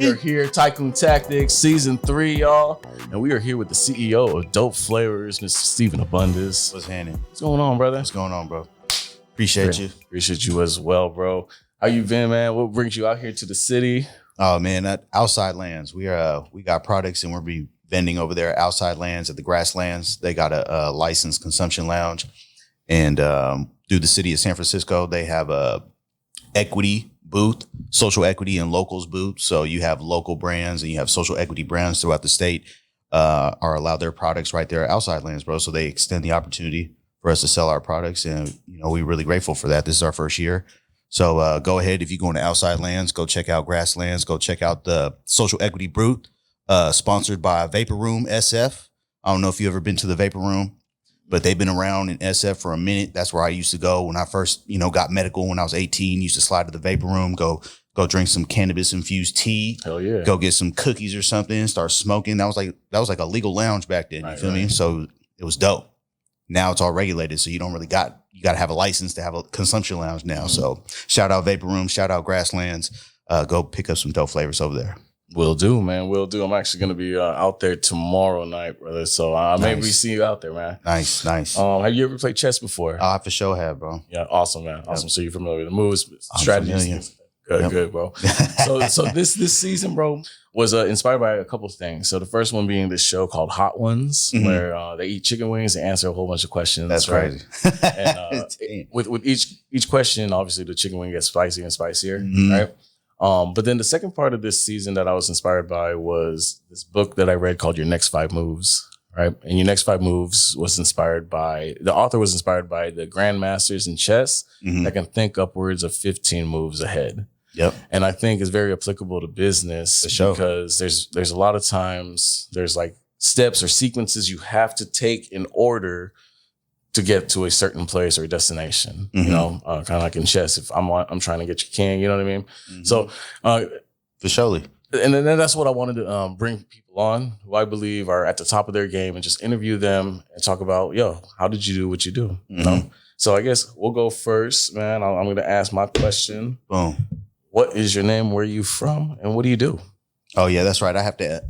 We are here, Tycoon Tactics, Season 3, y'all. And we are here with the CEO of Dope Flavors, Mr. Stephen Abundis. What's happening? What's going on, brother? What's going on, bro? Appreciate you. Appreciate you as well, bro. How you been, man? What brings you out here to the city? Oh, man, that Outside Lands. We got products and we'll be vending over there at Outside Lands at the Grasslands. They got a licensed consumption lounge. And through the city of San Francisco, they have a equity booth, social equity and locals booth. So you have local brands and you have social equity brands throughout the state are allowed their products right there at Outside Lands, bro. So they extend the opportunity for us to sell our products. And, we're really grateful for that. This is our first year. So go ahead. If you're going to Outside Lands, go check out Grasslands. Go check out the social equity booth sponsored by Vapor Room SF. I don't know if you've ever been to the Vapor Room, but they've been around in SF for a minute. That's where I used to go when I first, got medical when I was 18. Used to slide to the Vapor Room, go drink some cannabis infused tea. Hell yeah. Go get some cookies or something, start smoking. That was like a legal lounge back then. You feel me? So it was dope. Now it's all regulated, so you got to have a license to have a consumption lounge now. Mm-hmm. So shout out Vapor Room, shout out Grasslands. Go pick up some dope flavors over there. Will do, man. Will do. I'm actually going to be out there tomorrow night, brother. So maybe we see you out there, man. Nice. Have you ever played chess before? I for sure have, bro. Yeah, awesome, man. Awesome. Yep. So you're familiar with the moves, strategies. Good, bro. So this season, bro, was inspired by a couple of things. So the first one being this show called Hot Ones, mm-hmm. where they eat chicken wings and answer a whole bunch of questions. That's right. Crazy. And with each question, obviously the chicken wing gets spicier and spicier, mm-hmm. right? But then the second part of this season that I was inspired by was this book that I read called Your Next 5 Moves, right? And Your Next 5 Moves was the author was inspired by the grandmasters in chess mm-hmm. that can think upwards of 15 moves ahead. Yep. And I think it's very applicable to business because there's a lot of times there's like steps or sequences you have to take in order to get to a certain place or destination, mm-hmm. Kind of like in chess. If I'm trying to get your king, you know what I mean? Mm-hmm. So, for surely. And then that's what I wanted to bring people on who I believe are at the top of their game and just interview them and talk about, how did you do what you do? Mm-hmm. So I guess we'll go first, man. I'm going to ask my question. Boom. What is your name? Where are you from? And what do you do? Oh, yeah, that's right. I have to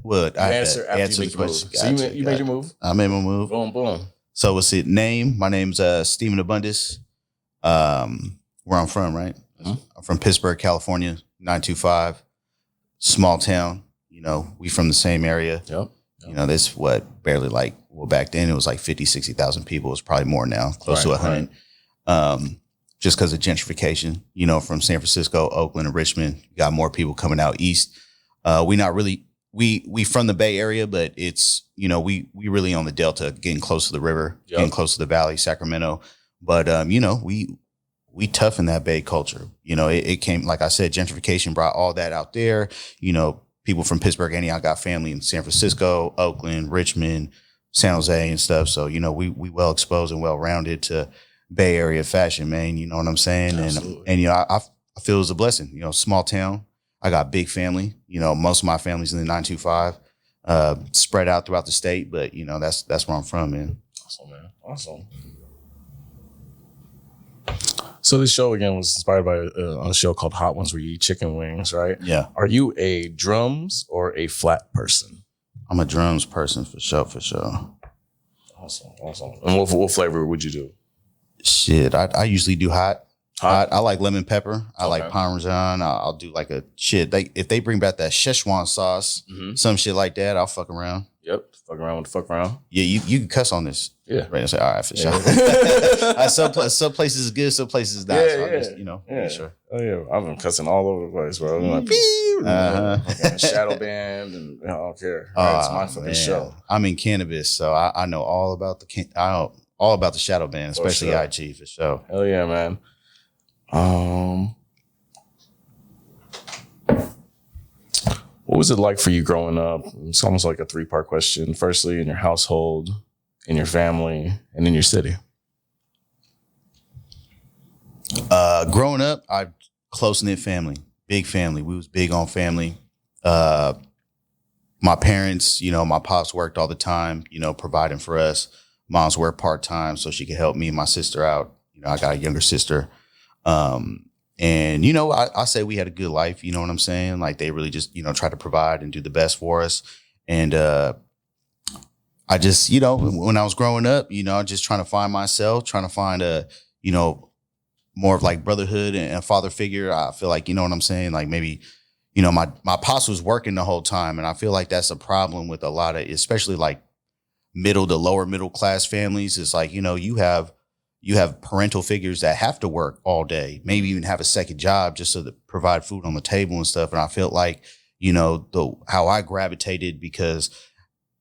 answer the question. So you made your move? I made my move. Boom, boom. So what's it? Name? My name's Stephen Abundis. Where I'm from, right? Mm-hmm. I'm from Pittsburgh, California, 925. Small town. We from the same area. Yep. This barely back then it was like 50, 60,000 people. It's probably more now, close to 100. Right. Just because of gentrification, from San Francisco, Oakland, and Richmond, got more people coming out east. We not really, we from the Bay Area, but it's, we really on the Delta, getting close to the river, getting close to the valley, Sacramento. But, we tough in that Bay culture. It came, like I said, gentrification brought all that out there. People from Pittsburgh, Antioch got family in San Francisco, Oakland, Richmond, San Jose and stuff. So, we well exposed and well rounded to Bay Area fashion, man. You know what I'm saying? Absolutely. And I feel it's a blessing. Small town. I got big family. Most of my family's in the 925, spread out throughout the state. But that's where I'm from, man. Awesome, man. Awesome. So this show again was inspired by a show called Hot Ones, where you eat chicken wings, right? Yeah. Are you a drums or a flat person? I'm a drums person for sure. Awesome. And what flavor would you do? Shit, I usually do hot. I like lemon pepper. I like Parmesan. I'll do like a shit. If they bring back that Szechuan sauce, mm-hmm. some shit like that, I'll fuck around. Yep, fuck around with the fuck around. Yeah, you can cuss on this. Yeah, right. I say, all right, for sure. Some places is good, some places is not. Yeah, so yeah. Just, sure. Oh yeah, I've been cussing all over the place, bro. I'm like, shadow band, and I don't care. Right, it's my fucking show. I'm in cannabis, so I know all about the shadow band, especially IG for sure. Hell yeah, man. What was it like for you growing up? It's almost like a 3-part question. Firstly, in your household, in your family, and in your city. Growing up, I close-knit family, big family. We was big on family. My parents, my pops worked all the time, providing for us. Mom's worked part-time so she could help me and my sister out. I got a younger sister. And, you know, I say we had a good life, you know what I'm saying? Like they really just, you know, try to provide and do the best for us. And I just, you know, when I was growing up, you know, just trying to find myself, trying to find a, you know, more of like brotherhood and a father figure. I feel like, you know what I'm saying? Like maybe, you know, my pops was working the whole time. And I feel like that's a problem with a lot of, especially like middle to lower middle class families. It's like, you know, you have parental figures that have to work all day, maybe even have a second job just to provide food on the table and stuff. And I felt like, you know, how I gravitated, because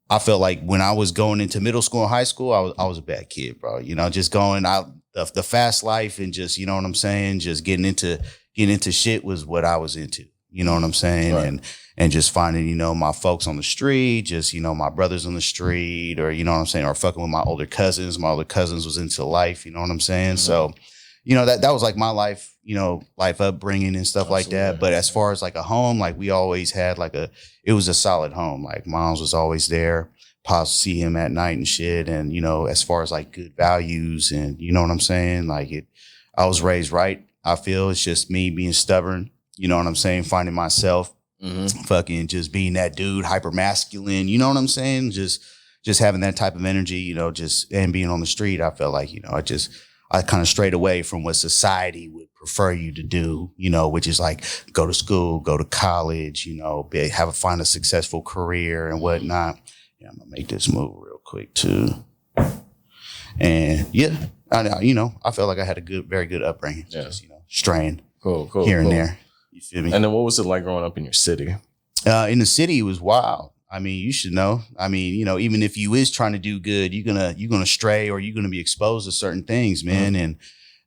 I felt like when I was going into middle school and high school, I was a bad kid, bro. You know, just going out the fast life and just, you know what I'm saying, just getting into shit was what I was into. You know what I'm saying? Right. And just finding, you know, my folks on the street, just, you know, my brothers on the street, or, you know what I'm saying, or fucking with my older cousins. My older cousins was into life, you know what I'm saying? Mm-hmm. So, you know, that was like my life, you know, life upbringing and stuff Absolutely. Like that. But as far as like a home, like we always had like it was a solid home. Like mom's was always there. Pops see him at night and shit. And, you know, as far as like good values and, you know what I'm saying? Like I was raised right. I feel it's just me being stubborn. You know what I'm saying? Finding myself, fucking just being that dude, hyper masculine. You know what I'm saying? Just having that type of energy, you know, and being on the street. I felt like, you know, I kind of strayed away from what society would prefer you to do, you know, which is like go to school, go to college, you know, find a successful career and whatnot. Yeah, I'm gonna make this move real quick too. And yeah, you know, I felt like I had a very good upbringing. Yeah. Just, you know, straying here and there. You feel me? And then what was it like growing up in your city? In the city, it was wild. I mean, you should know. I mean, you know, even if you is trying to do good, you're gonna stray, or you're gonna be exposed to certain things, man. Mm-hmm.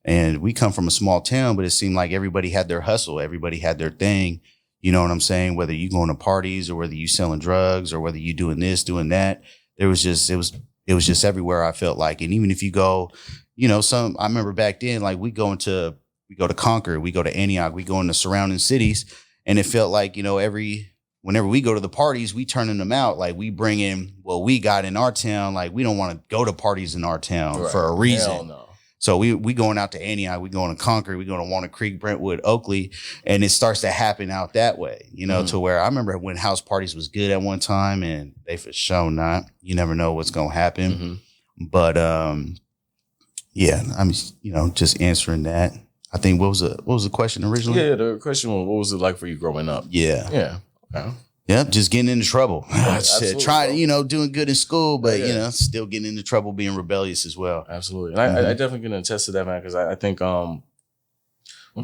And we come from a small town, but it seemed like everybody had their hustle, everybody had their thing. You know what I'm saying? Whether you going to parties, or whether you selling drugs, or whether you doing this, doing that, it was just everywhere. I felt like, and even if you go, you know, I remember back then, like we go to Concord, we go to Antioch, we go into surrounding cities, and it felt like, you know, whenever we go to the parties, we turning them out. Like we bring in what we got in our town. Like we don't want to go to parties in our town for a reason. Hell no. So we going out to Antioch, we going to Concord, we going to Walnut Creek, Brentwood, Oakley, and it starts to happen out that way, you know, to where I remember when house parties was good at one time, and they for sure not. You never know what's going to happen. Mm-hmm. But yeah, I'm, you know, just answering that. I think what was the question originally? Yeah, the question was, what was it like for you growing up? Yeah. Yeah. Okay. Yeah, just getting into trouble. Trying, you know, doing good in school, but, yeah. You know, still getting into trouble, being rebellious as well. Absolutely. And I definitely can attest to that, man, because I think when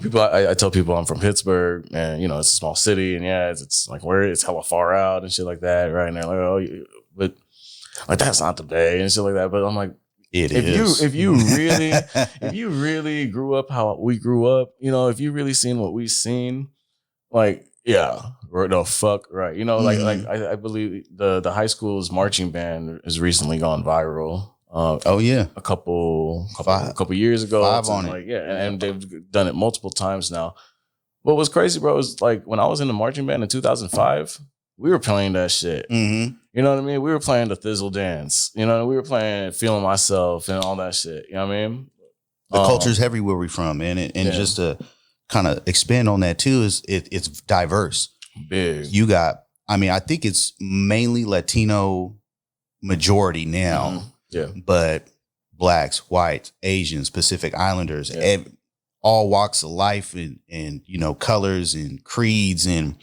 people, I tell people I'm from Pittsburgh, and, you know, it's a small city, and yeah, it's like where it's hella far out and shit like that, right? And they're like, oh, but like that's not the Bay and shit like that. But I'm like, if you really grew up how we grew up, you know, if you really seen what we've seen, like, yeah, no, fuck, right. You know, like I believe the high school's marching band has recently gone viral. Oh yeah, a couple years ago. 5 on it. Like, yeah, and they've done it multiple times now. What was crazy, bro, is like when I was in the marching band in 2005, we were playing that shit. Mm-hmm. You know what I mean? We were playing the Thizzle dance. You know, we were playing Feeling Myself and all that shit. You know what I mean? The culture's heavy where we from, man. And just to kind of expand on that too, is it's diverse. Big. You got, I mean, I think it's mainly Latino majority now. Mm-hmm. Yeah. But blacks, whites, Asians, Pacific Islanders, all walks of life and you know, colors and creeds. And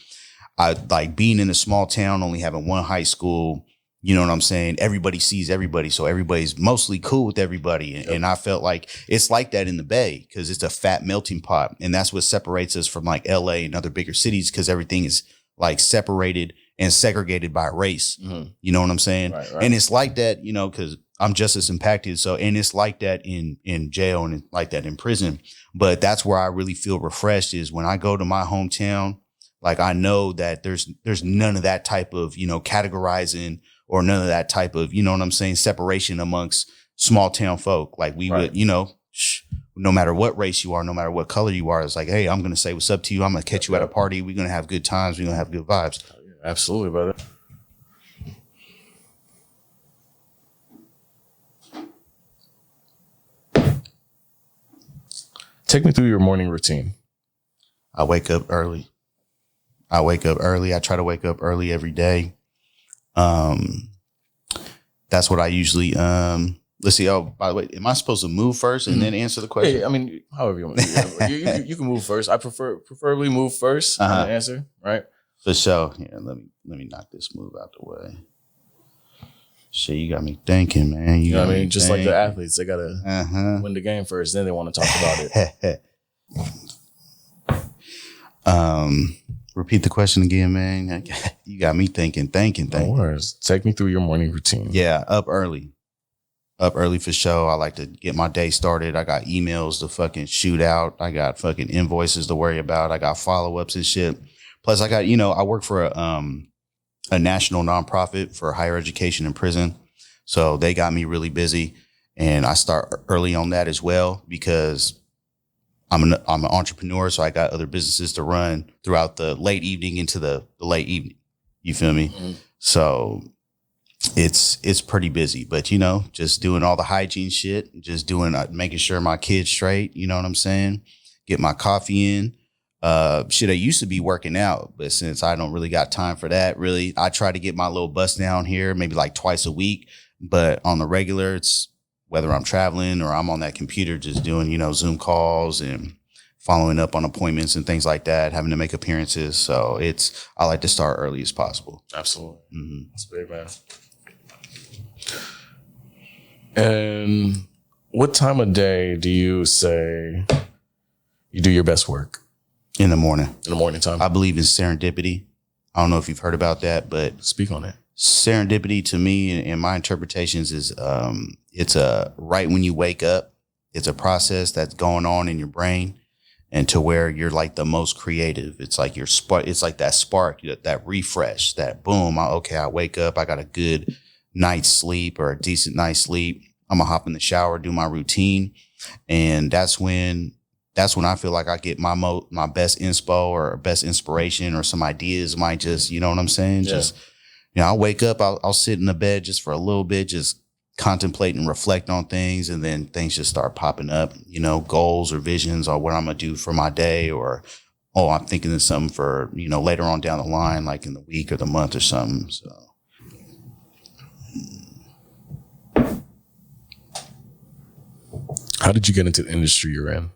I like being in a small town, only having one high school, you know what I'm saying? Everybody sees everybody. So everybody's mostly cool with everybody. And I felt like it's like that in the Bay, because it's a fat melting pot. And that's what separates us from like LA and other bigger cities, because everything is like separated and segregated by race. Mm-hmm. You know what I'm saying? Right. And it's like that, you know, because I'm just as impacted. So, and it's like that in jail and like that in prison. But that's where I really feel refreshed, is when I go to my hometown. Like I know that there's none of that type of, you know, categorizing, or none of that type of, you know what I'm saying, separation amongst small town folk. Like we would, you know, no matter what race you are, no matter what color you are, it's like, hey, I'm going to say what's up to you. I'm going to catch you at a party. We're going to have good times. We're going to have good vibes. Absolutely, brother. Take me through your morning routine. I wake up early. I try to wake up early every day. That's what I usually, let's see. Oh, by the way, am I supposed to move first and then answer the question? Yeah, I mean, however you want to. You can move first. I preferably move first and answer, right? For sure. Yeah, let me knock this move out the way. Shit, you got me thinking, man. You know what I mean? Just like the athletes, they gotta win the game first, then they want to talk about it. Repeat the question again, man. You got me thinking. No worries. Take me through your morning routine. Yeah, up early for sure. I like to get my day started. I got emails to fucking shoot out. I got fucking invoices to worry about. I got follow-ups and shit. Plus I got, I work for a national nonprofit for higher education in prison. So they got me really busy, and I start early on that as well because I'm an entrepreneur. So I got other businesses to run throughout the late evening into the late evening. You feel me? Mm-hmm. So it's pretty busy, but just doing all the hygiene shit, just making sure my kid's straight. You know what I'm saying? Get my coffee in. Shit, I used to be working out, but since I don't really got time for that, really, I try to get my little bust down here, maybe like twice a week. But on the regular, it's whether I'm traveling or I'm on that computer, just doing, Zoom calls and following up on appointments and things like that, having to make appearances. So I like to start early as possible. Absolutely. Mm-hmm. That's big, man. And what time of day do you say you do your best work? In the morning. In the morning time. I believe in serendipity. I don't know if you've heard about that, but speak on it. Serendipity to me and my interpretations is it's right when you wake up, it's a process that's going on in your brain, and to where you're like the most creative. It's like your spark. It's like that spark, that refresh, that boom. I wake up. I got a good night's sleep or a decent night's sleep. I'm gonna hop in the shower, do my routine, and that's when I feel like I get my best inspo or best inspiration, or some ideas might just, you know what I'm saying? Yeah. Just, I'll wake up, I'll sit in the bed just for a little bit, just contemplate and reflect on things. And then things just start popping up, goals or visions or what I'm going to do for my day, or, I'm thinking of something for, later on down the line, like in the week or the month or something. So. How did you get into the industry you're in?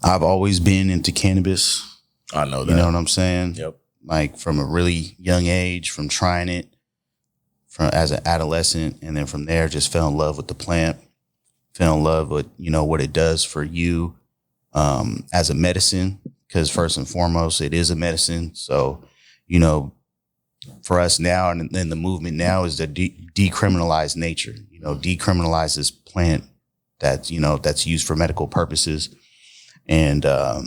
I've always been into cannabis. I know that. You know what I'm saying? Yep. Like from a really young age, from trying it as an adolescent. And then from there, just fell in love with the plant, fell in love with, what it does for you as a medicine. Because first and foremost, it is a medicine. So, for us now, and then the movement now is the decriminalized nature, decriminalize this plant that's used for medical purposes. And, I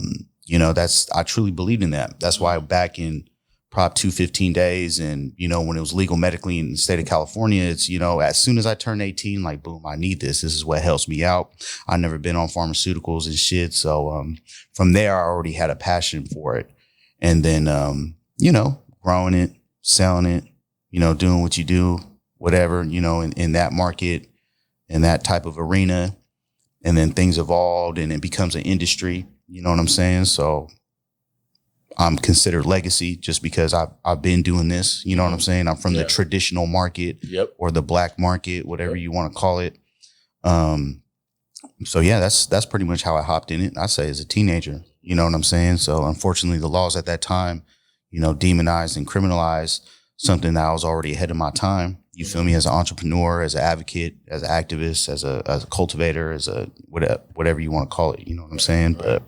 truly believed in that. That's why back in Prop 215 days and, when it was legal medically in the state of California, it's, as soon as I turned 18, like, boom, I need this. This is what helps me out. I've never been on pharmaceuticals and shit. So from there, I already had a passion for it. And then, growing it, selling it, doing what you do, whatever, in that market, in that type of arena. And then things evolved and it becomes an industry. You know what I'm saying? So I'm considered legacy just because I've been doing this. You know what I'm saying? I'm from the traditional market or the black market, whatever you want to call it. So yeah, that's pretty much how I hopped in it. I say as a teenager, you know what I'm saying? So unfortunately the laws at that time, demonized and criminalized something that I was already ahead of my time. You feel me? As an entrepreneur, as an advocate, as an activist, as a cultivator, as a whatever you want to call it. You know what I'm saying? But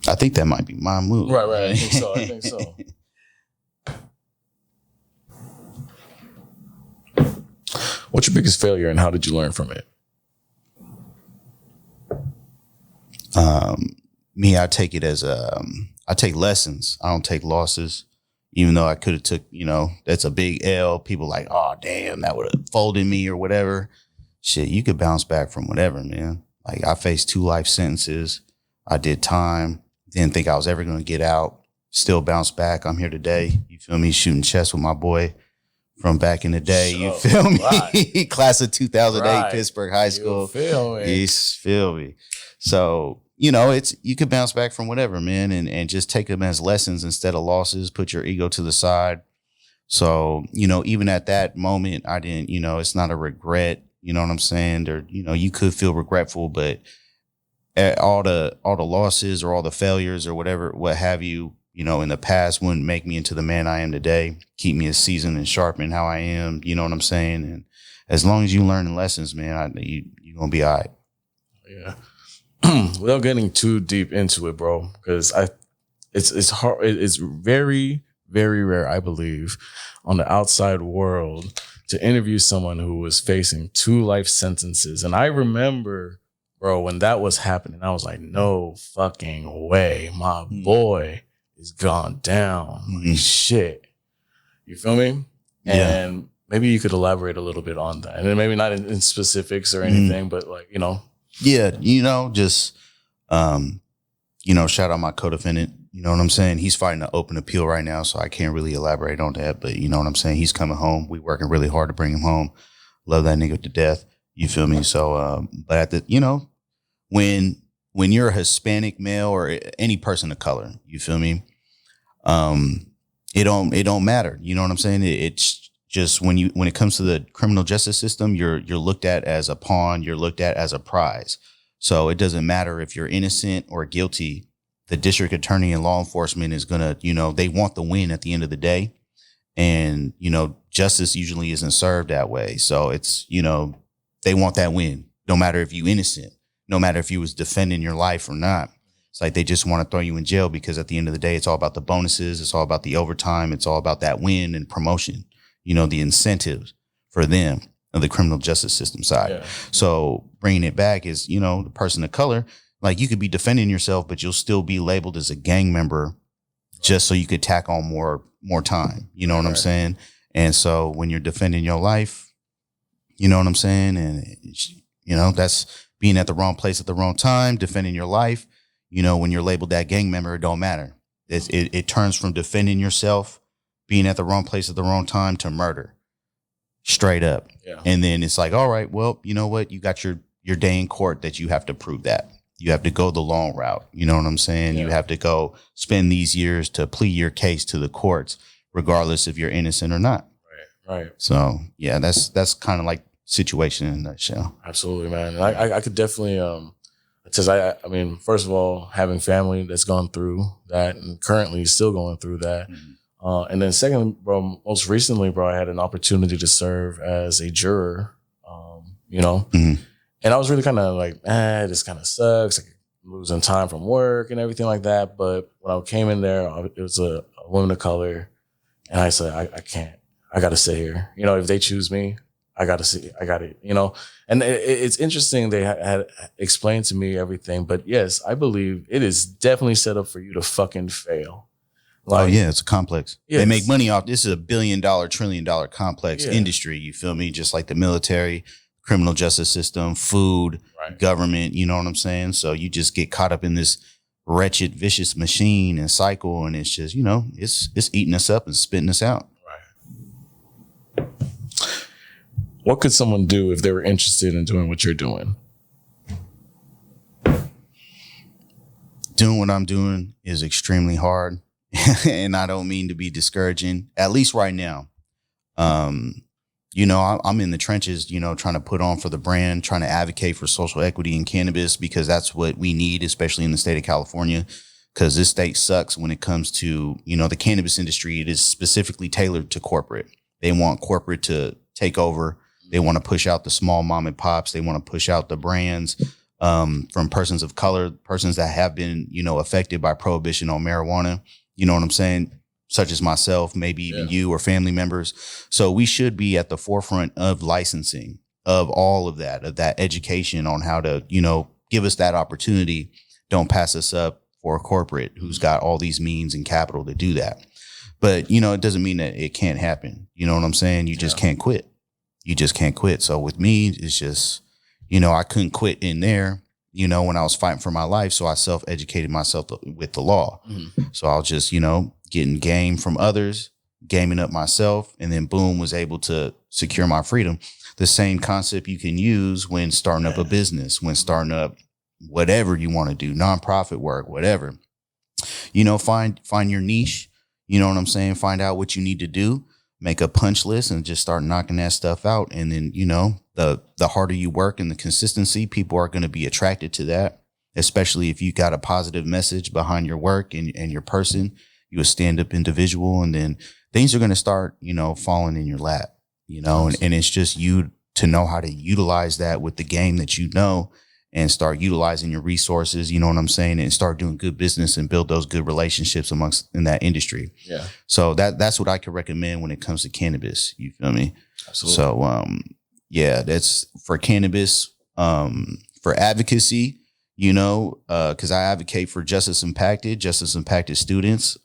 I think that might be my move. Right. I think so. What's your biggest failure and how did you learn from it? Me, I take it as I take lessons. I don't take losses. Even though I could have took, that's a big L. People like, oh, damn, that would have folded me or whatever. Shit, you could bounce back from whatever, man. Like I faced 2 life sentences. I did time. Didn't think I was ever going to get out. Still bounced back. I'm here today. You feel me? Shooting chess with my boy from back in the day. You feel me? Right. Class of 2008, right. Pittsburgh High School. You feel me? You feel me? So, you could bounce back from whatever, man, and just take them as lessons instead of losses. Put your ego to the side. So, even at that moment, I didn't, it's not a regret, you know what I'm saying? Or, you could feel regretful, but all the losses or all the failures or whatever, what have you, in the past wouldn't make me into the man I am today, keep me as seasoned and sharp in how I am, you know what I'm saying? And as long as you learn lessons, man, you're going to be all right. Yeah. Without getting too deep into it, bro, because it's hard. It's very, very rare, I believe, on the outside world to interview someone who was facing 2 life sentences. And I remember, bro, when that was happening, I was like, no fucking way. My boy is gone down. Like, shit. You feel me? Yeah. And maybe you could elaborate a little bit on that. And then maybe not in specifics or anything, but like, Yeah, just, shout out my co-defendant. You know what I'm saying? He's fighting an open appeal right now, so I can't really elaborate on that. But you know what I'm saying? He's coming home. We working really hard to bring him home. Love that nigga to death. You feel me? So, but at the, when you're a Hispanic male or any person of color, you feel me? It don't matter. You know what I'm saying? It's just when it comes to the criminal justice system, you're looked at as a pawn. You're looked at as a prize. So it doesn't matter if you're innocent or guilty. The district attorney and law enforcement is going to, they want the win at the end of the day. And, justice usually isn't served that way. So it's, they want that win, no matter if you innocent, no matter if you was defending your life or not. It's like they just want to throw you in jail because at the end of the day, it's all about the bonuses. It's all about the overtime. It's all about that win and promotion, the incentives for them on the criminal justice system side. Yeah. So bringing it back is, the person of color, like you could be defending yourself, but you'll still be labeled as a gang member just so you could tack on more time. You know what I'm saying? And so when you're defending your life, you know what I'm saying? And, that's being at the wrong place at the wrong time, defending your life. When you're labeled that gang member, it don't matter. It turns from defending yourself, being at the wrong place at the wrong time to murder. Straight up. Yeah. And then it's like, all right, well, you know what? You got your day in court that you have to prove that. You have to go the long route. You know what I'm saying? Yeah. You have to go spend these years to plead your case to the courts, regardless if you're innocent or not. Right. So yeah, that's kind of like situation in a nutshell. Absolutely, man. And I could definitely, because I mean, first of all, having family that's gone through that and currently still going through that. Mm-hmm. And then second, bro, most recently, bro, I had an opportunity to serve as a juror, mm-hmm. And I was really kind of like, this kind of sucks. Like losing time from work and everything like that. But when I came in there, it was a woman of color. And I said, I can't. I got to sit here. If they choose me, I got to see. I got it, And it's interesting. They had explained to me everything. But yes, I believe it is definitely set up for you to fucking fail. Like, it's a complex. Yes. They make money off. This is $1 billion, $1 trillion complex industry. You feel me? Just like the military, criminal justice system, food, government. You know what I'm saying? So you just get caught up in this wretched, vicious machine and cycle, and it's just it's eating us up and spitting us out. Right. What could someone do if they were interested in doing what you're doing? Doing what I'm doing is extremely hard. And I don't mean to be discouraging, at least right now. I'm in the trenches, trying to put on for the brand, trying to advocate for social equity in cannabis, because that's what we need, especially in the state of California, because this state sucks when it comes to, the cannabis industry. It is specifically tailored to corporate. They want corporate to take over. They want to push out the small mom and pops. They want to push out the brands from persons of color, persons that have been, affected by prohibition on marijuana. You know what I'm saying? Such as myself, maybe even you or family members. So we should be at the forefront of licensing, of all of that education on how to, give us that opportunity. Don't pass us up for a corporate who's got all these means and capital to do that. But, it doesn't mean that it can't happen. You know what I'm saying? You just can't quit. You just can't quit. So with me, it's just, I couldn't quit in there. When I was fighting for my life. So I self-educated myself with the law. Mm-hmm. So I was just, getting game from others, gaming up myself, and then boom, was able to secure my freedom. The same concept you can use when starting up a business, when starting up, whatever you want to do, nonprofit work, whatever. Find your niche. You know what I'm saying? Find out what you need to do, make a punch list and just start knocking that stuff out. And then, the harder you work and the consistency, people are going to be attracted to that, especially if you got a positive message behind your work and your person, you a stand-up individual. And then things are going to start, falling in your lap, and it's just you to know how to utilize that with the game that and start utilizing your resources, you know what I'm saying, and start doing good business and build those good relationships in that industry. Yeah. So that's what I could recommend when it comes to cannabis. You feel me? Absolutely. So, that's for cannabis, for advocacy, because I advocate for justice impacted students.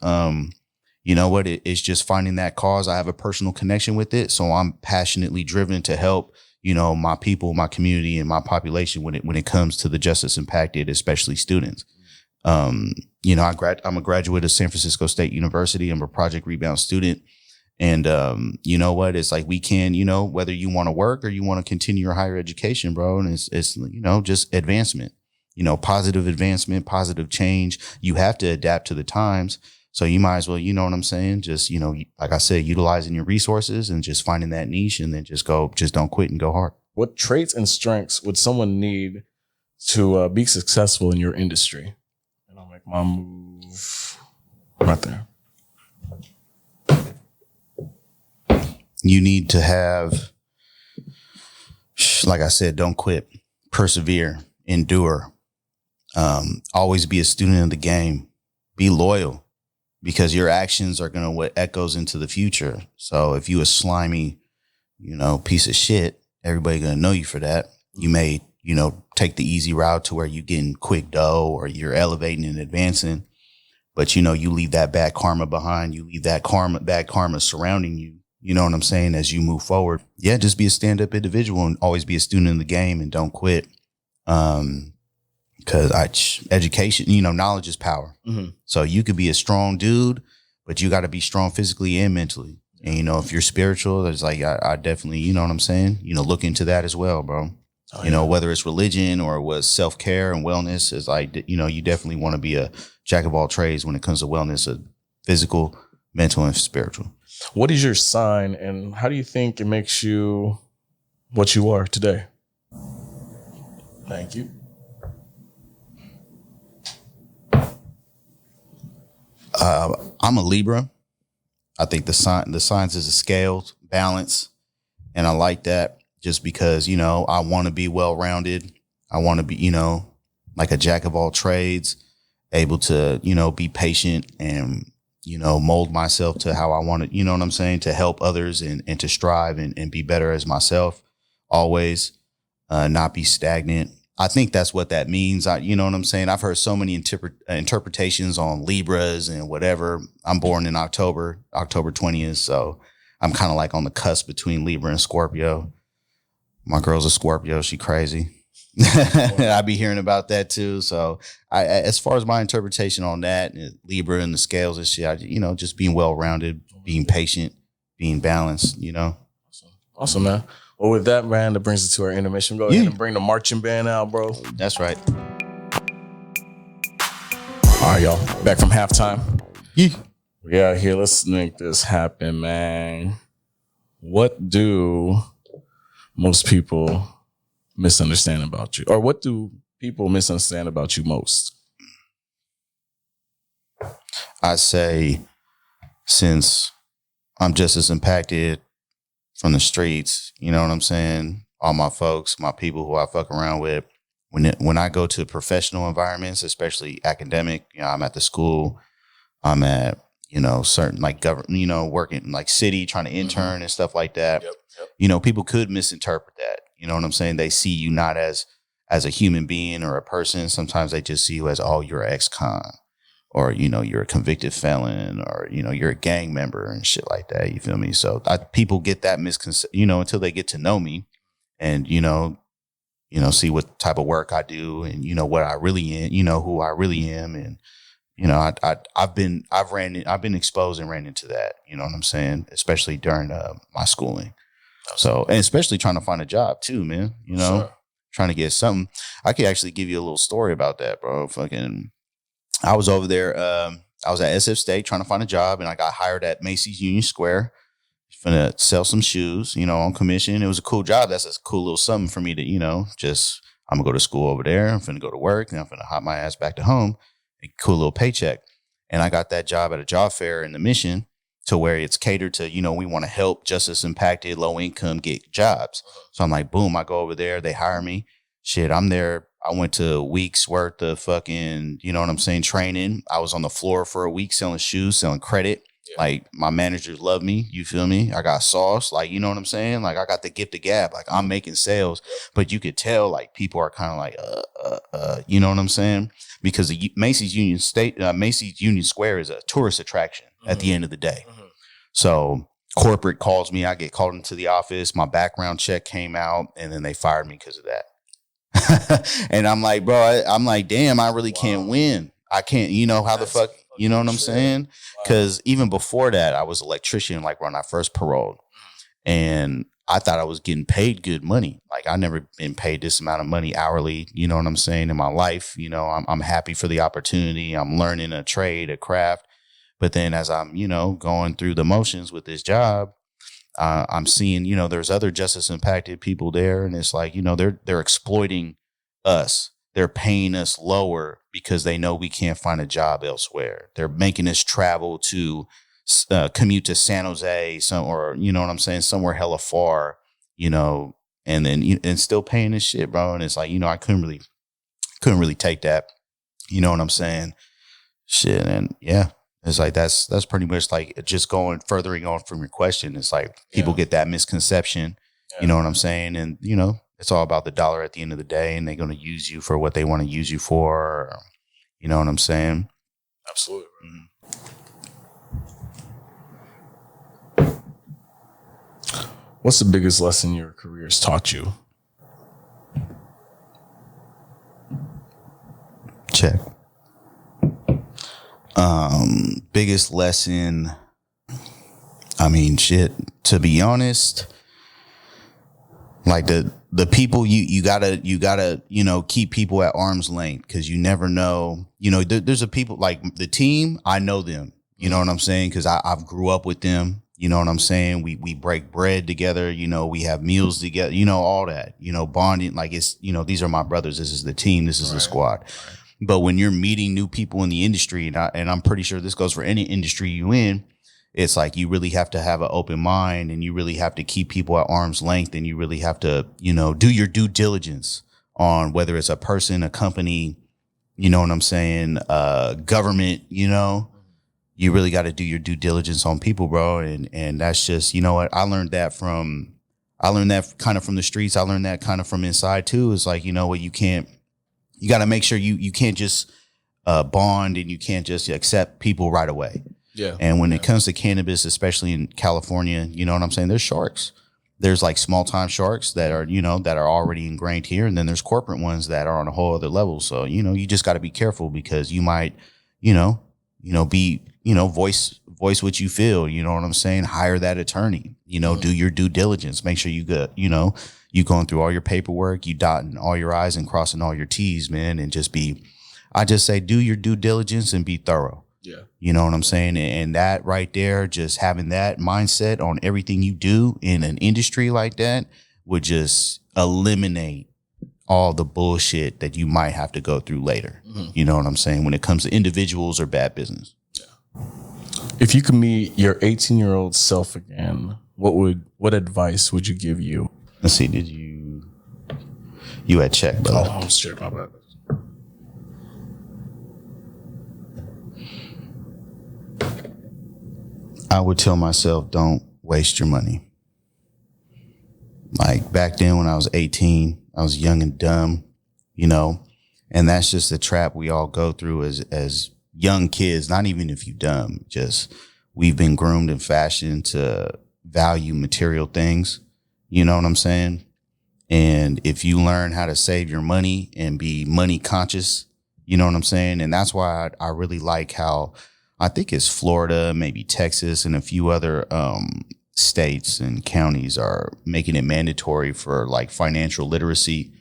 You know what? It's just finding that cause. I have a personal connection with it. So I'm passionately driven to help, my people, my community, and my population when it comes to the justice impacted, especially students. I'm a graduate of San Francisco State University. I'm a Project Rebound student. And you know what? It's like we can, whether you want to work or you want to continue your higher education, bro. And it's just advancement, positive advancement, positive change. You have to adapt to the times. So you might as well, you know what I'm saying? Just, like I said, utilizing your resources and just finding that niche and then just don't quit and go hard. What traits and strengths would someone need to be successful in your industry? And I'll make my move right there. You need to have, like I said, don't quit, persevere, endure, always be a student of the game, be loyal. Because your actions are going to what echoes into the future. So if you a slimy, piece of shit, everybody going to know you for that. You may, take the easy route to where you getting quick dough or you're elevating and advancing. But, you leave that bad karma behind. You leave that bad karma surrounding you. You know what I'm saying? As you move forward. Yeah, just be a stand-up individual and always be a student in the game and don't quit. Because education, knowledge is power. Mm-hmm. So you could be a strong dude, but you got to be strong physically and mentally. And, if you're spiritual, it's like, I definitely, you know what I'm saying? Look into that as well, bro. Oh, yeah. Whether it's religion or was self-care and wellness, is like, you definitely want to be a jack of all trades when it comes to wellness, physical, mental, and spiritual. What is your sign and how do you think it makes you what you are today? Thank you. I'm a Libra. I think the signs is a scale balance. And I like that just because, I want to be well-rounded. I want to be, like a jack of all trades, able to, be patient and, mold myself to how I want to, you know what I'm saying? To help others and to strive and be better as myself always, not be stagnant. I think that's what that means. You know what I'm saying? I've heard so many interpretations on Libras and whatever. I'm born in October 20th. So I'm kind of like on the cusp between Libra and Scorpio. My girl's a Scorpio. She crazy. I be hearing about that too. So as far as my interpretation on that, Libra and the scales and shit, just being well-rounded, being patient, being balanced, Awesome, man. Well, with that, man, that brings us to our intermission. Go ahead and bring the marching band out, bro. That's right. All right, y'all. Back from halftime. We out here. Let's make this happen, man. What do most people misunderstand about you? Or what do people misunderstand about you most? I say, since I'm just as impacted from the streets, you know what I'm saying? All my folks, my people who I fuck around with. When I go to professional environments, especially academic, I'm at the school, I'm at, certain like government, working like city, trying to intern and stuff like that. Yep. People could misinterpret that. You know what I'm saying? They see you not as a human being or a person. Sometimes they just see you as, oh, you're an ex-con. Or, you're a convicted felon, or, you're a gang member and shit like that. You feel me? So people get that misconception, until they get to know me and, see what type of work I do and, what I really am, who I really am. And, I've been exposed and ran into that, you know what I'm saying? Especially during my schooling. So, and especially trying to find a job too, man, Sure. trying to get something. I could actually give you a little story about that, bro. Fucking, I was over there. I was at SF State trying to find a job, and I got hired at Macy's Union Square. Finna sell some shoes, on commission. It was a cool job. That's a cool little something for me to, just, I'm gonna go to school over there. I'm finna go to work, and I'm finna hop my ass back to home. A cool little paycheck. And I got that job at a job fair in the Mission to where it's catered to, we want to help justice impacted, low income get jobs. So I'm like, boom, I go over there. They hire me. Shit, I'm there. I went to a week's worth of fucking, training. I was on the floor for a week selling shoes, selling credit. Yeah. Like, my managers love me. You feel me? I got sauce. Like, you know what I'm saying? Like, I got the gift of gab. Like, I'm making sales. But you could tell, like, people are kind of like, you know what I'm saying? Because the Macy's Union Square is a tourist attraction at the end of the day. Mm-hmm. So corporate calls me. I get called into the office. My background check came out, and then they fired me because of that. And I'm like, bro, I'm like, damn, I really can't win. I can't, how the fuck, you know what I'm saying? Because even before that, I was an electrician, like when I first paroled. And I thought I was getting paid good money. Like, I never been paid this amount of money hourly, you know what I'm saying, in my life. I'm happy for the opportunity. I'm learning a trade, a craft. But then as I'm, going through the motions with this job, I'm seeing, there's other justice impacted people there. And it's like, they're exploiting us. They're paying us lower because they know we can't find a job elsewhere. They're making us travel to commute to San Jose, or you know what I'm saying, somewhere hella far, and then and still paying this shit, bro. And it's like, I couldn't really take that. You know what I'm saying? Shit, and yeah, it's like that's pretty much like just furthering on from your question. It's like people get that misconception. Yeah. You know what I'm saying? And it's all about the dollar at the end of the day, and they're going to use you for what they want to use you for. You know what I'm saying? Absolutely. What's the biggest lesson your career has taught you? Check. Biggest lesson. I mean, shit, to be honest, like the people you gotta, keep people at arm's length, because you never know, there's a people like the team. I know them, you know what I'm saying? Cause I've grew up with them. You know what I'm saying? We break bread together, we have meals together, all that, bonding, like it's, these are my brothers. This is the team. This is the squad. Right. But when you're meeting new people in the industry, and I'm pretty sure this goes for any industry you in, it's like you really have to have an open mind, and you really have to keep people at arm's length, and you really have to, do your due diligence on whether it's a person, a company, you know what I'm saying, government, you really got to do your due diligence on people, bro. And that's just, what I learned that kind of from the streets. I learned that kind of from inside too. It's like, what you got to make sure you can't just bond, and you can't just accept people right away. Yeah. And when it comes to cannabis, especially in California, you know what I'm saying? There's sharks. There's like small time sharks that are, that are already ingrained here. And then there's corporate ones that are on a whole other level. So, you just got to be careful, because you might, be, voice what you feel, you know what I'm saying? Hire that attorney, do your due diligence, make sure you got, you going through all your paperwork, you dotting all your I's and crossing all your T's, man. And I just say, do your due diligence and be thorough. Yeah. You know what I'm saying? And that right there, just having that mindset on everything you do in an industry like that would just eliminate all the bullshit that you might have to go through later. Mm-hmm. You know what I'm saying? When it comes to individuals or bad business. Yeah. If you could meet your 18-year-old self again, what advice would you give you? Let's see. Did you had checked, bro? Oh, I'm sure about that. I would tell myself, don't waste your money. Like back then when I was 18, I was young and dumb, and that's just the trap we all go through as young kids. Not even if you're dumb, just we've been groomed and fashioned to value material things. You know what I'm saying? And if you learn how to save your money and be money conscious, you know what I'm saying? And that's why I really like how I think it's Florida, maybe Texas, and a few other states and counties are making it mandatory for like financial literacy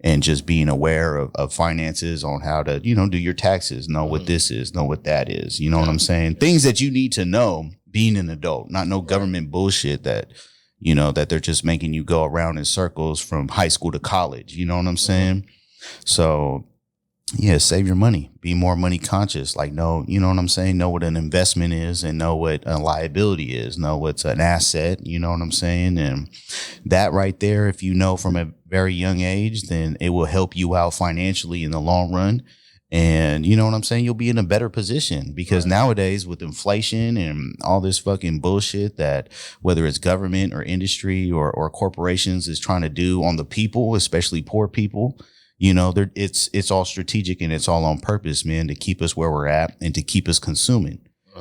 and just being aware of finances, on how to, do your taxes, know what this is, know what that is. You know what I'm saying? Things that you need to know being an adult, not no government bullshit that, that they're just making you go around in circles from high school to college. You know what I'm saying? So yeah, save your money, be more money conscious, like know, you know what I'm saying? Know what an investment is and know what a liability is, know what's an asset, you know what I'm saying? And that right there, if you know from a very young age, then it will help you out financially in the long run. And you know what I'm saying? You'll be in a better position because nowadays with inflation and all this fucking bullshit that whether it's government or industry or corporations is trying to do on the people, especially poor people, it's all strategic and it's all on purpose, man, to keep us where we're at and to keep us consuming.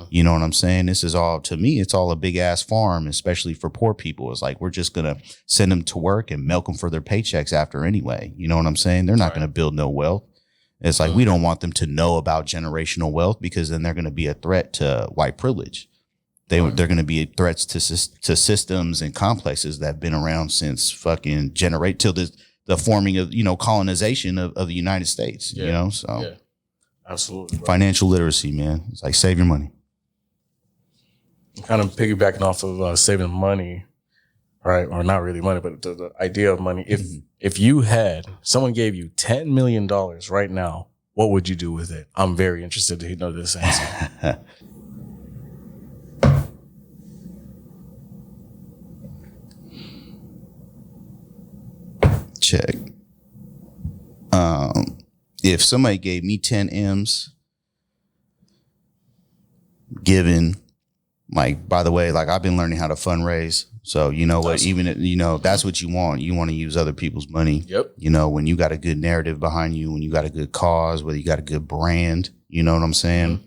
You know what I'm saying? This is all, to me, it's all a big ass farm, especially for poor people. It's like, we're just going to send them to work and milk them for their paychecks after anyway. You know what I'm saying? They're not going to build no wealth. It's like, we don't want them to know about generational wealth because then they're going to be a threat to white privilege. They're going to be threats to systems and complexes that have been around since fucking till the forming of, colonization of the United States, so absolutely. Bro. Financial literacy, man. It's like, save your money. Kind of piggybacking off of saving money, right? Or not really money, but the idea of money. If you had, someone gave you $10 million right now, what would you do with it? I'm very interested to know this answer. Check. If somebody gave me 10 M's, given, like, by the way, like, I've been learning how to fundraise. So, you know what, even, that's what you want. You want to use other people's money. Yep. When you got a good narrative behind you, when you got a good cause, whether you got a good brand, you know what I'm saying?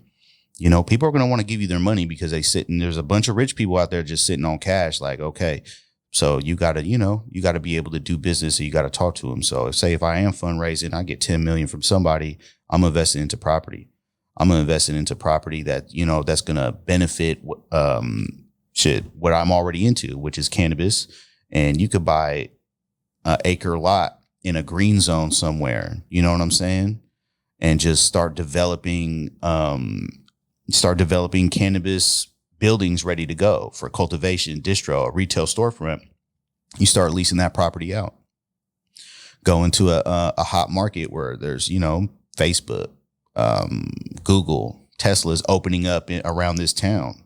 People are going to want to give you their money because there's a bunch of rich people out there just sitting on cash. Like, okay, so you got to be able to do business. So you got to talk to them. So if I am fundraising, I get 10 million from somebody, I'm investing into property. I'm going to invest it into property that, that's going to benefit what I'm already into, which is cannabis. And you could buy an acre lot in a green zone somewhere, you know what I'm saying? And just start developing cannabis buildings ready to go for cultivation, distro, a retail storefront. You start leasing that property out. Go into a hot market where there's, Facebook, Google, Tesla's opening up around this town.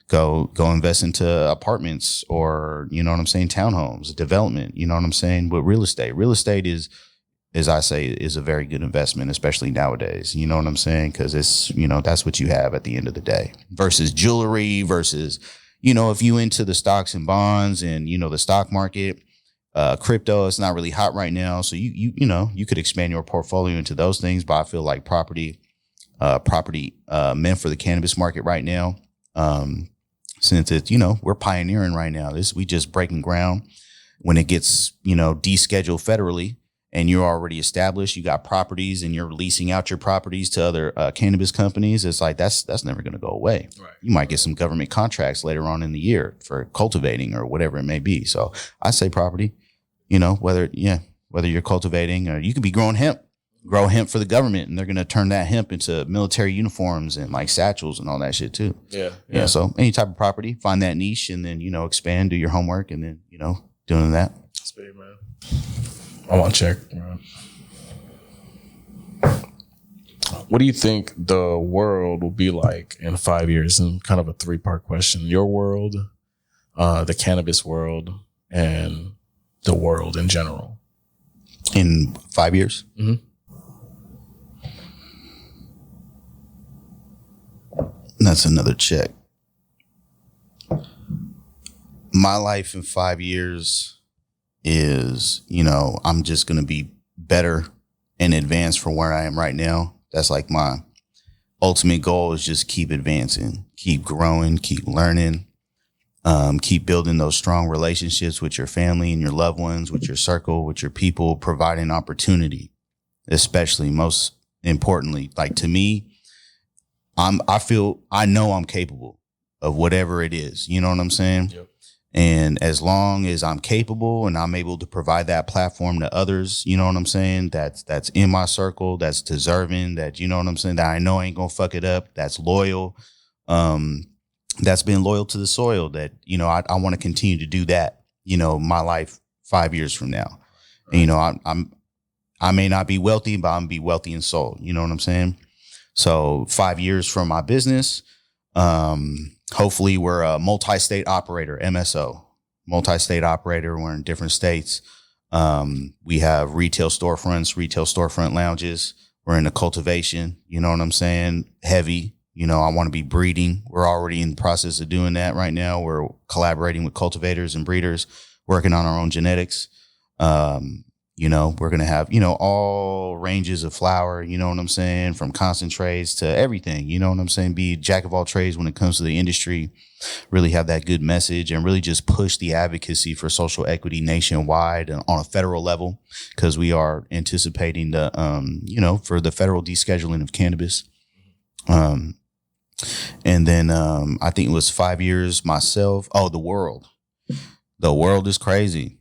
Go invest into apartments or, townhomes, development, you know what I'm saying? With real estate. Real estate is, as I say, is a very good investment, especially nowadays. You know what I'm saying? Because it's, that's what you have at the end of the day. Versus jewelry, versus, if you into the stocks and bonds and, the stock market, crypto, it's not really hot right now. So you could expand your portfolio into those things. But I feel like property meant for the cannabis market right now. Since it's, we're pioneering right now. We just breaking ground. When it gets, descheduled federally and you're already established, you got properties and you're leasing out your properties to other cannabis companies. It's like, that's never going to go away. Right. You might get some government contracts later on in the year for cultivating or whatever it may be. So I say property, whether you're cultivating or you could be growing hemp. Grow hemp for the government, and they're going to turn that hemp into military uniforms and like satchels and all that shit too. Yeah. So any type of property, find that niche, and then expand, do your homework, and then doing that. That's big, man. I want to check. What do you think the world will be like in 5 years? And kind of a 3-part question: your world, the cannabis world, and the world in general. In 5 years. Mm-hmm. That's another check. My life in 5 years is, I'm just going to be better and advanced from where I am right now. That's like my ultimate goal, is just keep advancing, keep growing, keep learning, keep building those strong relationships with your family and your loved ones, with your circle, with your people, providing opportunity, especially most importantly, like to me, I know I'm capable of whatever it is. You know what I'm saying? Yep. And as long as I'm capable and I'm able to provide that platform to others, you know what I'm saying? That's in my circle, that's deserving, that, you know what I'm saying, that I know ain't gonna fuck it up, that's loyal, that's been loyal to the soil, that, you know, I want to continue to do that, you know, my life 5 years from now. Right. And, you know, I may not be wealthy, but I'm be wealthy in soul. You know what I'm saying? So 5 years from my business, hopefully we're a multi-state operator, MSO, multi-state operator. We're in different states. We have retail storefront lounges. We're in the cultivation, you know what I'm saying? Heavy, you know, I want to be breeding. We're already in the process of doing that right now. We're collaborating with cultivators and breeders, working on our own genetics. You know, we're going to have, you know, all ranges of flower, you know what I'm saying, from concentrates to everything, you know what I'm saying, be a jack of all trades when it comes to the industry, really have that good message and really just push the advocacy for social equity nationwide and on a federal level, because we are anticipating the, you know, for the federal descheduling of cannabis. And then I think it was 5 years myself. Oh, the world. The world is crazy.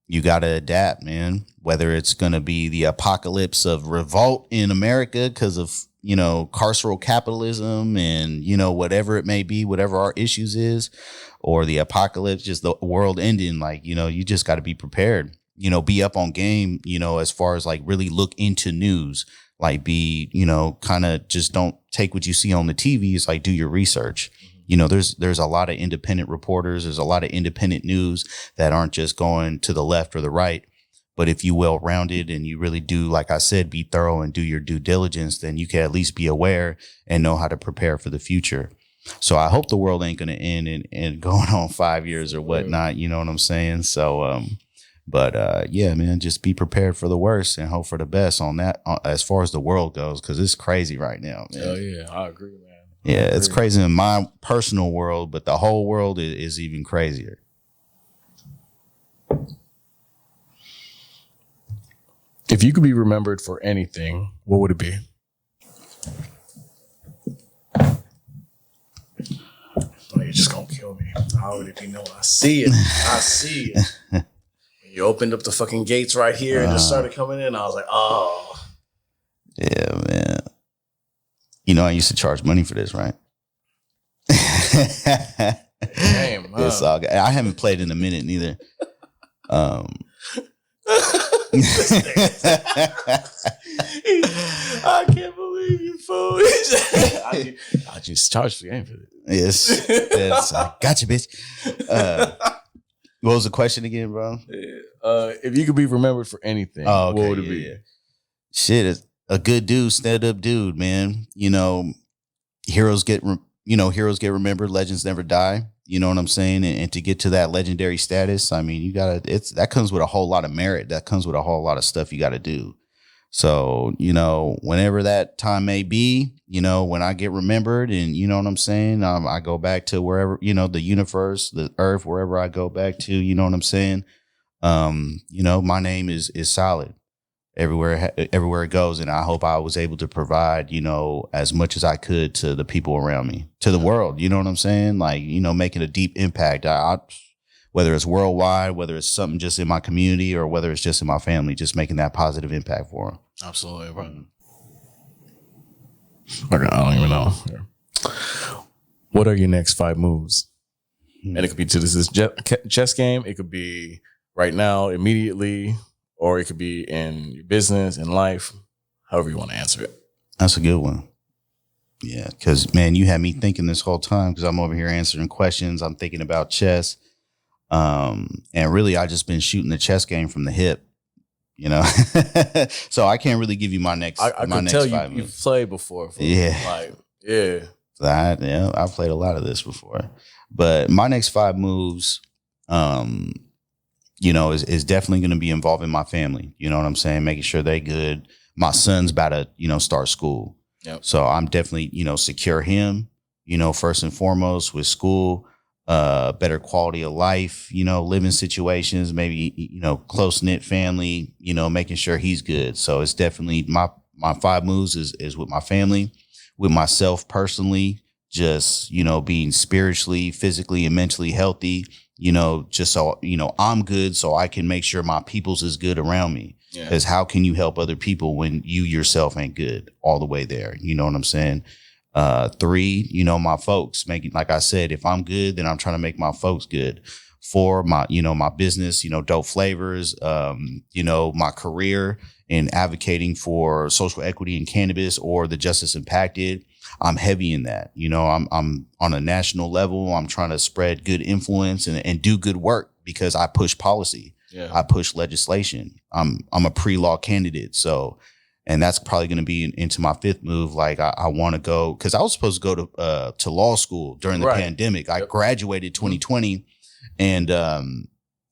You got to adapt, man, whether it's going to be the apocalypse of revolt in America because of, you know, carceral capitalism and, you know, whatever it may be, whatever our issues is, or the apocalypse, just the world ending. Like, you know, you just got to be prepared, you know, be up on game, you know, as far as like really look into news, like be, you know, kind of just don't take what you see on the TV. It's like do your research. You know, there's a lot of independent reporters. There's a lot of independent news that aren't just going to the left or the right. But if you well-rounded and you really do, like I said, be thorough and do your due diligence, then you can at least be aware and know how to prepare for the future. So I hope the world ain't going to end and going on 5 years or whatnot. You know what I'm saying? So, yeah, man, just be prepared for the worst and hope for the best on that as far as the world goes, because it's crazy right now, man. Oh, yeah, I agree, man. Yeah, it's crazy in my personal world, but the whole world is even crazier. If you could be remembered for anything, what would it be? Oh, you're just going to kill me. I already know. I see it. I see it. When you opened up the fucking gates right here and just started coming in, I was like, oh. Yeah, man. You know, I used to charge money for this, right? Damn, huh? It's all good. I haven't played in a minute neither. I can't believe you, fool. I just charged the game for it. Yes. I got you, bitch. What was the question again, bro? If you could be remembered for anything, what would it be? Yeah. Shit, it's a good dude, stand-up dude, man. You know, heroes get remembered, legends never die. You know what I'm saying? And to get to that legendary status, I mean, that comes with a whole lot of merit. That comes with a whole lot of stuff you got to do. So, you know, whenever that time may be, you know, when I get remembered and you know what I'm saying, I go back to wherever, you know, the universe, the earth, wherever I go back to, you know what I'm saying? You know, my name is solid everywhere it goes. And I hope I was able to provide, you know, as much as I could to the people around me, to the world. You know what I'm saying? Like, you know, making a deep impact. Whether it's worldwide, whether it's something just in my community or whether it's just in my family, just making that positive impact for them. Absolutely. Right. Okay, I don't even know. What are your next 5 moves? And it could be to this chess game. It could be right now, immediately, or it could be in your business, in life, however you want to answer it. That's a good one. Yeah, because, man, you had me thinking this whole time because I'm over here answering questions. I'm thinking about chess. And really, I just been shooting the chess game from the hip, you know. So I can't really give you my next. I my can next tell 5 you've minutes. played before. Yeah. I've played a lot of this before. But my next 5 moves, you know, is definitely going to be involving my family. You know what I'm saying? Making sure they good. My son's about to, you know, start school. Yep. So I'm definitely, you know, secure him, you know, first and foremost with school, better quality of life, you know, living situations, maybe, you know, close-knit family, you know, making sure he's good. So it's definitely my 5 moves is with my family, with myself personally, just, you know, being spiritually, physically, and mentally healthy, just so, I'm good so I can make sure my people's is good around me. Because how can you help other people when you yourself ain't good all the way there? You know what I'm saying? 3, my folks making, like I said, if I'm good, then I'm trying to make my folks good. 4, my business, Dope Flavors, my career in advocating for social equity in cannabis or the justice impacted. I'm heavy in that. I'm on a national level. I'm trying to spread good influence and do good work because I push policy. Yeah. I push legislation. I'm a pre-law candidate. So, and that's probably going to be into my 5th move. Like I want to go, because I was supposed to go to law school during the pandemic. I graduated 2020 and I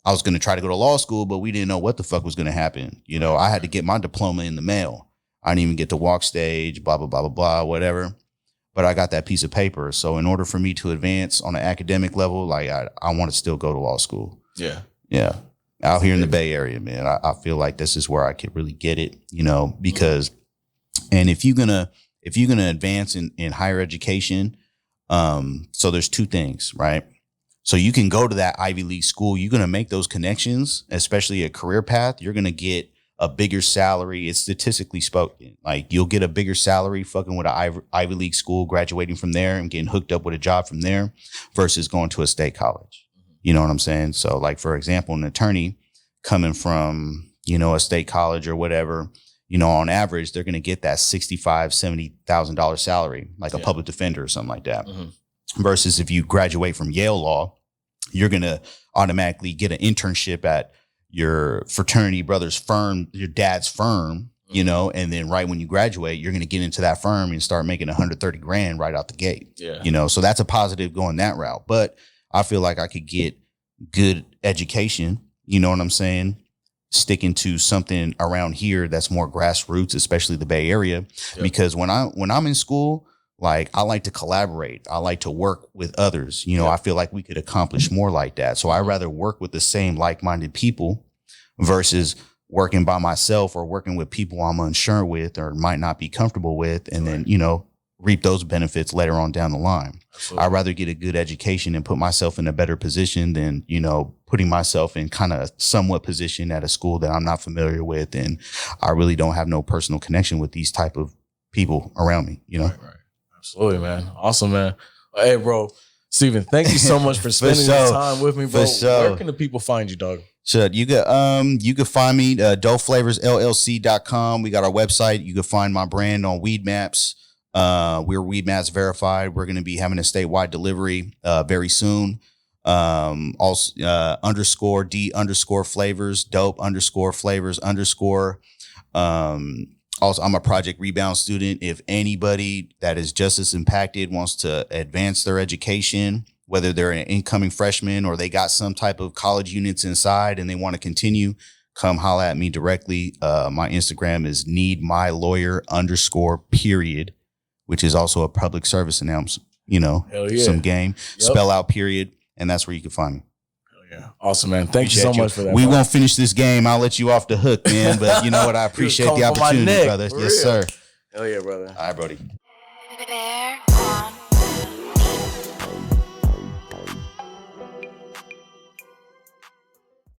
was going to try to go to law school, but we didn't know what the fuck was going to happen. I had to get my diploma in the mail. I didn't even get to walk stage, blah, blah, blah, blah, blah, whatever. But I got that piece of paper. So in order for me to advance on an academic level, like I want to still go to law school. Yeah. Yeah. Out here in the Bay Area, man, I feel like this is where I could really get it, because, and if you're gonna advance in higher education, so there's 2 things, right? So you can go to that Ivy League school, you're gonna make those connections, especially a career path. You're gonna get a bigger salary. It's statistically spoken. Like you'll get a bigger salary fucking with an Ivy League school, graduating from there and getting hooked up with a job from there versus going to a state college. You know what I'm saying? So like, for example, an attorney coming from, a state college or whatever, on average, they're going to get that $65,000, $70,000 salary, like a public defender or something like that. Versus if you graduate from Yale Law, you're going to automatically get an internship at your fraternity brother's firm, your dad's firm, and then right when you graduate, you're going to get into that firm and start making $130,000 right out the gate. Yeah. So that's a positive going that route. But I feel like I could get good education, you know what I'm saying? Sticking to something around here that's more grassroots, especially the Bay Area, because when I'm in school, like I like to collaborate. I like to work with others. I feel like we could accomplish more like that. So I'd rather work with the same like-minded people versus working by myself or working with people I'm unsure with or might not be comfortable with. And then, reap those benefits later on down the line. Absolutely. I'd rather get a good education and put myself in a better position than, putting myself in kind of somewhat position at a school that I'm not familiar with. And I really don't have no personal connection with these type of people around me, Right. Absolutely, man. Awesome, man. Hey, bro, Steven, thank you so much for spending your time with me, bro. Where can the people find you, dog? Sure. You can find me, dopeflavorsllc.com. We got our website. You can find my brand on Weed Maps. We're Weed Maps verified. We're going to be having a statewide delivery very soon. Also _D_flavors, dope _flavors _ Also, I'm a Project Rebound student. If anybody that is justice impacted wants to advance their education, whether they're an incoming freshman or they got some type of college units inside and they want to continue, come holla at me directly. My Instagram is needmylawyer _ which is also a public service announcement, some game, spell out period. And that's where you can find me. Yeah. Awesome, man. Thank you so much for that. We won't finish this game. I'll let you off the hook, man. But you know what? I appreciate the opportunity, brother. Yes, sir. Hell yeah, brother. All right, Brody.